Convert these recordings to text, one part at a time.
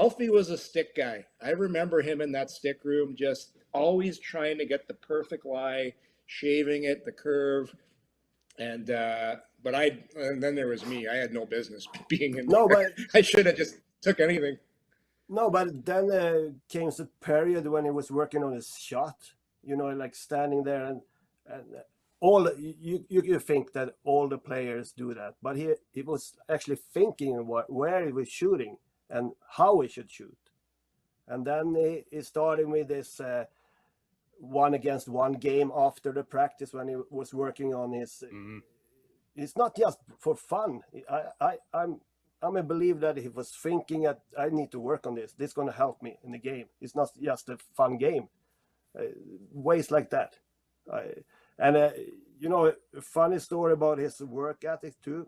Alfie was a stick guy. I remember him in that stick room, just always trying to get the perfect lie, shaving it, the curve, and and then there was me. I had no business being in No, there. but I should have just took anything. no, but then came the period when he was working on his shot. You know, like standing there and all you think that all the players do that, but he was actually thinking where he was shooting and how he should shoot. And then he started with this 1-against-1 game after the practice when he was working on his. It's not just for fun. I'm a believer that he was thinking that I need to work on this. This is going to help me in the game. It's not just a fun game. Ways like that. You know, a funny story about his work ethic too.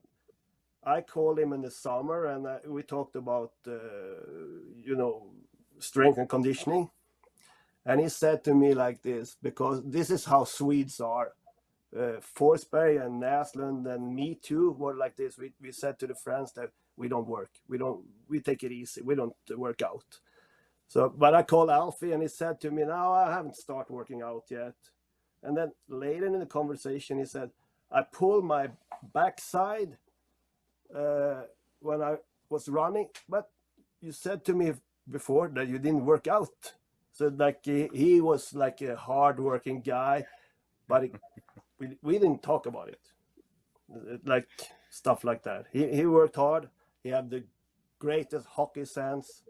I called him in the summer and we talked about, you know, strength and conditioning. And he said to me like this, because this is how Swedes are. Forsberg and Näslund and me too were like this. We said to the friends that we don't work. We take it easy. We don't work out. So, but I called Alfie and he said to me, no, I haven't started working out yet. And then later in the conversation, he said, I pulled my backside when I was running, but you said to me before that you didn't work out. So like he was like a hard-working guy, but we didn't talk about it, like stuff like that. He worked hard. He had the greatest hockey sense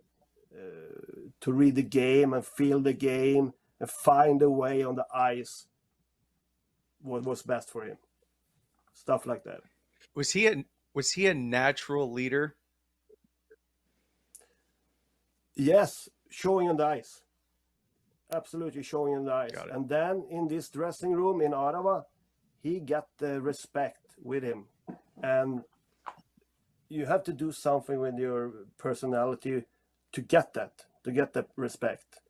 to read the game and feel the game and find a way on the ice what was best for him. Stuff like that. Was he a natural leader? Yes, showing on the ice. Absolutely showing on the ice. And then in this dressing room in Ottawa, he got the respect with him. And you have to do something with your personality to get that respect.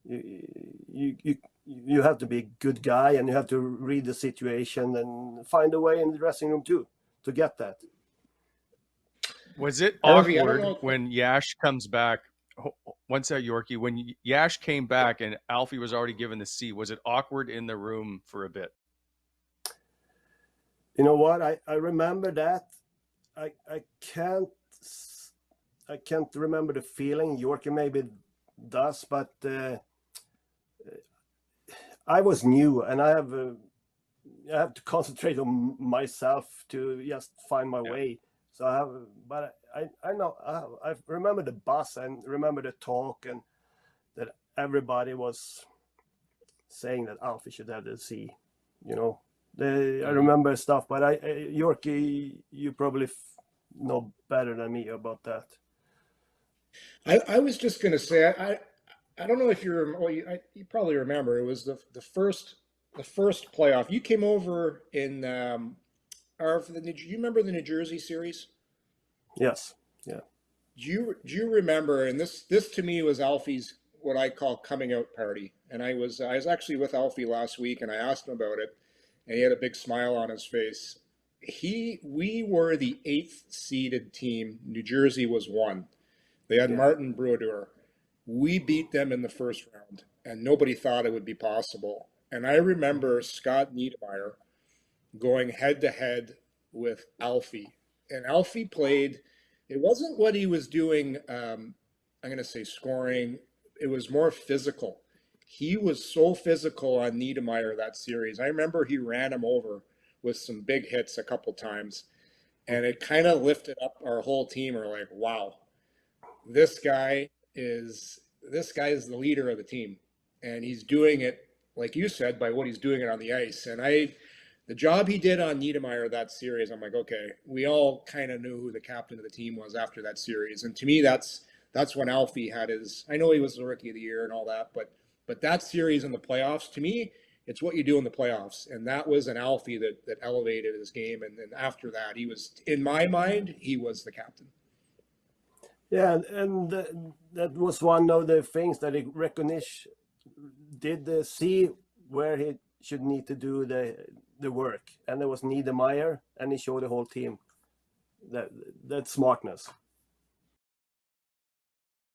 You have to be a good guy and you have to read the situation and find a way in the dressing room too to get that. Was it awkward when Yash comes back? Once that Yorkie, when Yash came back and Alfie was already given the C, was it awkward in the room for a bit? You know what? I remember that. I can't remember the feeling. Yorkie maybe does, but I was new and I have to concentrate on myself to just find my way. So I know I remember the bus and remember the talk and that everybody was saying that Alfie should have the C, you know. I remember stuff, but Yorkie, you probably know better than me about that. I was just going to say, I don't know if you probably remember, it was the first playoff. You came over in, do you remember the New Jersey series? Yes. Yeah. Do you remember, and this to me was Alfie's, what I call coming out party. And I was actually with Alfie last week and I asked him about it and he had a big smile on his face. We were the 8th seeded team. New Jersey was 1. They had Martin Brodeur. We beat them in the first round, and nobody thought it would be possible. And I remember Scott Niedermayer going head-to-head with Alfie. And Alfie played, it wasn't what he was doing, I'm going to say scoring. It was more physical. He was so physical on Niedermayer that series. I remember he ran him over with some big hits a couple times. And it kind of lifted up our whole team. We're like, wow. This guy is the leader of the team, and he's doing it, like you said, by what he's doing it on the ice. And the job he did on Niedermayer that series, I'm like, okay, we all kind of knew who the captain of the team was after that series. And to me, that's when Alfie had his, I know he was the rookie of the year and all that, but that series in the playoffs, to me, it's what you do in the playoffs. And that was an Alfie that elevated his game. And then after that, he was, in my mind, he was the captain. Yeah, and that was one of the things that he did see where he should need to do the work. And there was Niedermayer, and he showed the whole team that smartness.